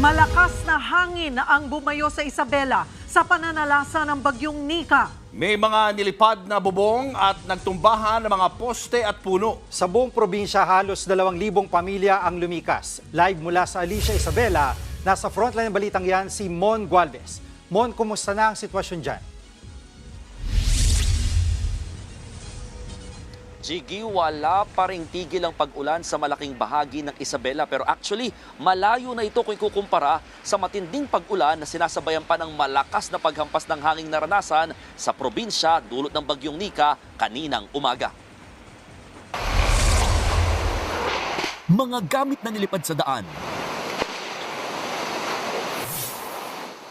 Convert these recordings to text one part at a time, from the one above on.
Malakas na hangin ang bumayo sa Isabela sa pananalasa ng bagyong Nika. May mga nilipad na bubong at nagtumbahan ng mga poste at puno. Sa buong probinsya, halos 2,000 pamilya ang lumikas. Live mula sa Alicia, Isabela, nasa frontline ng balitang yan si Mon Gualvez. Mon, kumusta na ang sitwasyon dyan? Jiggy, wala pa ring tigil ang pag-ulan sa malaking bahagi ng Isabela. Pero actually, malayo na ito kung ikukumpara sa matinding pag-ulan na sinasabayan pa ng malakas na paghampas ng hanging naranasan sa probinsya dulot ng bagyong Nika kaninang umaga. Mga gamit na nilipad sa daan.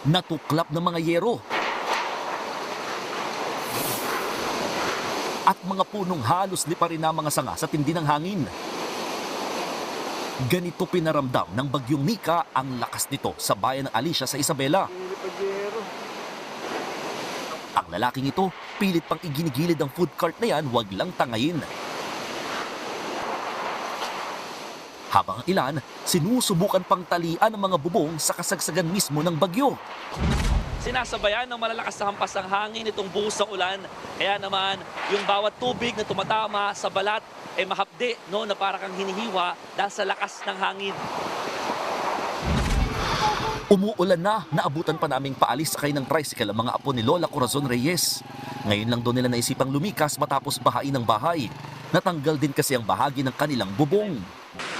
Natuklap ng mga yero. At mga punong halos liparin na mga sanga sa tindi ng hangin. Ganito pinaramdam ng bagyong Nika ang lakas nito sa bayan ng Alicia sa Isabela. Ang lalaking ito, pilit pang iginigilid ang food cart na yan, wag lang tangayin. Habang ang ilan, sinusubukan pang talian ang mga bubong sa kasagsagan mismo ng bagyo. Sinasabayan ng malalakas na hampas ng hangin itong buhos ng ulan. Kaya naman, yung bawat tubig na tumatama sa balat ay mahapde, no, na para kang hinihiwa dahil sa lakas ng hangin. Umuulan na, naabutan pa naming paalis sakay ng tricycle ang mga apo ni Lola Corazon Reyes. Ngayon lang doon nila naisipang lumikas matapos bahain ng bahay. Natanggal din kasi ang bahagi ng kanilang bubong.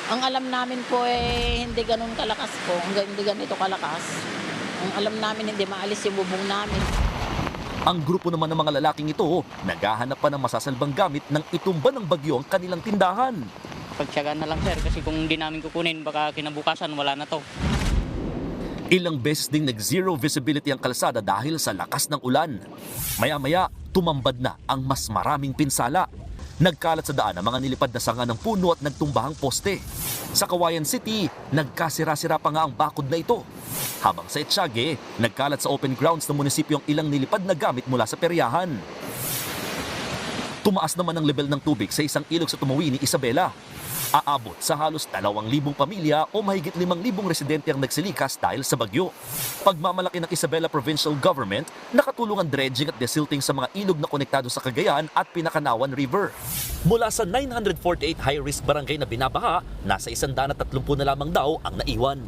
Ang alam namin po hindi ganun kalakas po, hindi ganito kalakas. Ang alam namin hindi maalis yung bubong namin. Ang grupo naman ng mga lalaking ito, naghahanap pa ng masasalbang gamit nang itumba ng bagyo ang kanilang tindahan. Pagtiyagaan na lang sir kasi kung hindi namin kukunin baka kinabukasan wala na to. Ilang beses ding nag-zero visibility ang kalsada dahil sa lakas ng ulan. Maya-maya, tumambad na ang mas maraming pinsala. Nagkalat sa daan ang mga nilipad na sanga ng puno at nagtumbahang poste. Sa Cauayan City, nagkasira-sira pa nga ang bakod na ito. Habang sa Etiague, nagkalat sa open grounds ng munisipyo ang ilang nilipad na gamit mula sa peryahan. Tumaas naman ang level ng tubig sa isang ilog sa Tumawini, Isabela. Aabot sa halos 2,000 pamilya o mahigit 5,000 residente ang nagsilikas dahil sa bagyo. Pagmamalaki ng Isabela Provincial Government, nakatulong ang dredging at desilting sa mga ilog na konektado sa Cagayan at Pinakanawan River. Mula sa 948 high-risk barangay na binabaha, nasa 130 na lamang daw ang naiwan.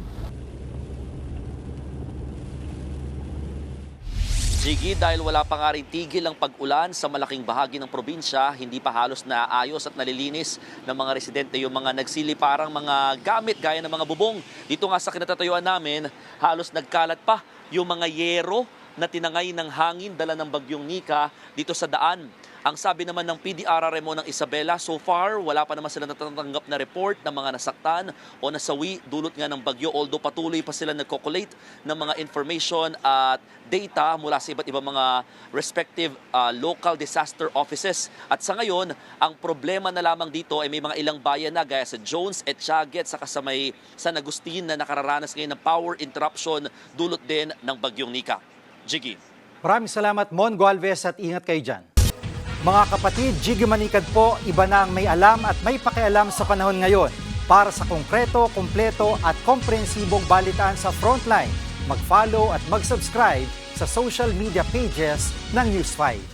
Jiggy, dahil wala pa nga rin tigil ang pag-ulan sa malaking bahagi ng probinsya, hindi pa halos naayos at nalilinis ng mga residente yung mga nagsiliparang mga gamit gaya ng mga bubong. Dito nga sa kinatatayuan namin, halos nagkalat pa yung mga yero na tinangay ng hangin dala ng bagyong Nika dito sa daan. Ang sabi naman ng PDRRMO ng Isabela, so far wala pa naman sila natatanggap na report ng mga nasaktan o nasawi dulot nga ng bagyo, although patuloy pa sila nagko-collate ng mga information at data mula sa iba't ibang mga respective local disaster offices. At sa ngayon, ang problema na lamang dito ay may mga ilang bayan na gaya sa Jones, Etiague at saka sa may San Agustin na nakararanas ngayon ng power interruption dulot din ng bagyong Nika. Jiggy. Maraming salamat, Mon Gualvez, at ingat kayo dyan. Mga kapatid, Jiggy Manikad po, iba na ang may alam at may pakialam sa panahon ngayon. Para sa konkreto, kumpleto at komprehensibong balitaan sa Frontline, mag-follow at mag-subscribe sa social media pages ng News 5.